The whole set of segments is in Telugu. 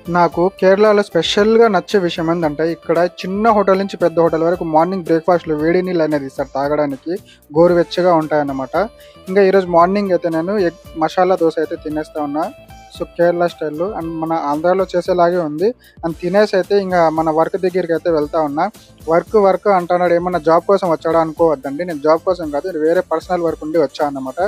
నాకు కేరళలో స్పెషల్‌గా నచ్చే విషయం ఏందంటే, ఇక్కడ చిన్న హోటల్ నుంచి పెద్ద హోటల్ వరకు మార్నింగ్ బ్రేక్‌ఫాస్ట్‌లో వేడి నీళ్ళు అనేది ఇస్తారు తాగడానికి. గోరువెచ్చగా ఉంటాయన్నమాట. ఇంకా ఈరోజు మార్నింగ్ అయితే నేను ఎగ్ మసాలా దోస అయితే తినేస్తా ఉన్నా. సో, కేరళ స్టైల్‌లో అండ్ మన ఆంధ్రాలో చేసేలాగే ఉంది. అండ్ తినేసి అయితే ఇంక మన వర్క్ దగ్గరికైతే వెళ్తా ఉన్నా. వర్క్ అంటున్నాడు, ఏమన్నా జాబ్ కోసం వచ్చాడా అనుకోవద్దండి. నేను జాబ్ కోసం కాదు, వేరే పర్సనల్ వర్క్ ఉండి వచ్చా అన్నమాట.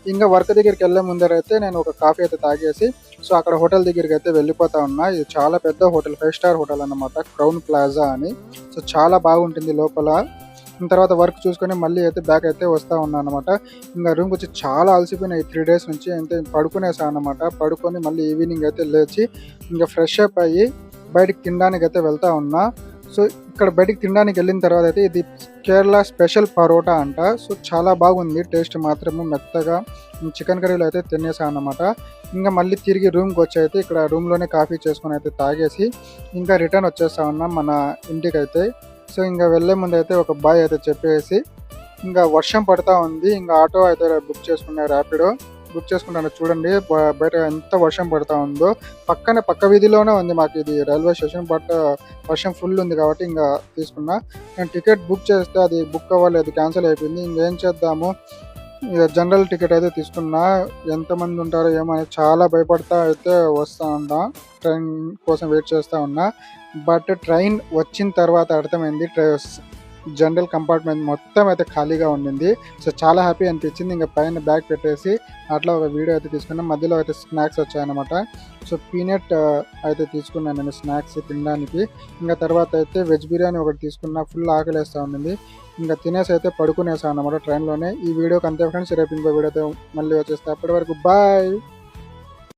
ఇంక వర్క్ దగ్గరికెళ్ళే ముందరైతే నేను ఒక కాఫీ అయితే తాగేసి, సో, అక్కడ హోటల్ దగ్గరికైతే వెళ్ళిపోతా ఉన్నా. ఇది చాలా పెద్ద హోటల్, 5 స్టార్ హోటల్ అన్నమాట. క్రౌన్ ప్లాజా అని. సో, చాలా బాగుంటుంది లోపల. తర్వాత వర్క్ చూసుకొని మళ్ళీ అయితే బ్యాక్ అయితే వస్తా ఉన్నానన్నమాట. ఇంక రూమ్‌కొచ్చి చాలా అలసిపోయినా ఈ 3 డేస్ నుంచి. అయితే పడుకునేసా అన్నమాట. పడుకొని మళ్ళీ ఈవినింగ్ అయితే లేచి ఇంక ఫ్రెష్ అప్ అయ్యి బయటికి తినడానికైతే వెళ్తా ఉన్నా. సో, ఇక్కడ బయటికి తినడానికి వెళ్ళిన తర్వాత అయితే ఇది కేరళ స్పెషల్ పరోటా అంట. సో, చాలా బాగుంది టేస్ట్ మాత్రము మెత్తగా. చికెన్ కర్రీలో అయితే తినేసా అన్నమాట. ఇంక మళ్ళీ తిరిగి రూమ్‌కొచ్చి అయితే ఇక్కడ రూమ్‌లోనే కాఫీ చేసుకొని అయితే తాగేసి ఇంకా రిటర్న్ వచ్చేస్తా ఉన్నాం మన ఇంటికైతే. సో, ఇంక వెళ్ళే ముందైతే ఒక బాయ్ అయితే చెప్పేసి, ఇంక వర్షం పడతా ఉంది. ఇంక ఆటో అయితే బుక్ చేసుకున్నా, ర్యాపిడో బుక్ చేసుకున్నాను. చూడండి బయట ఎంత వర్షం పడతా ఉందో. పక్క వీధిలోనే ఉంది మాకు ఇది రైల్వే స్టేషన్. బట్ వర్షం ఫుల్ ఉంది కాబట్టి ఇంక తీసుకున్నా. నేను టికెట్ బుక్ చేస్తే అది బుక్ అవ్వలేదు, క్యాన్సిల్ అయిపోయింది. ఇంకేం చేద్దాము, ఇక జనరల్ టికెట్ అయితే తీసుకున్నా. ఎంతమంది ఉంటారో ఏమో అని చాలా భయపడతా అయితే వస్తా ఉన్నా. ట్రైన్ కోసం వెయిట్ చేస్తా ఉన్నా. బట్ ట్రైన్ వచ్చిన తర్వాత అర్థమైంది జనరల్ కంపార్ట్మెంట్ మొత్తం అయితే ఖాళీగా ఉండింది. సో, చాలా హ్యాపీ అనిపించింది. ఇంక పైన బ్యాగ్ పెట్టేసి అట్లా ఒక వీడియో అయితే తీసుకున్నాం. మధ్యలో అయితే స్నాక్స్ వచ్చాయన్నమాట. సో, పీనట్ అయితే తీసుకున్నాను నేను స్నాక్స్ తినడానికి. ఇంకా తర్వాత అయితే వెజ్ బిర్యానీ ఒకటి తీసుకున్నా. ఫుల్ ఆకలేస్తూ ఉండింది. ఇంకా తినేసి అయితే పడుకునేసాను అన్నమాట ట్రైన్లోనే. ఈ వీడియోకి అంతే ఫ్రెండ్స్. రేపు ఇంకో వీడియోతో మళ్ళీ వచ్చేస్తే, అప్పటి వరకు బాయ్.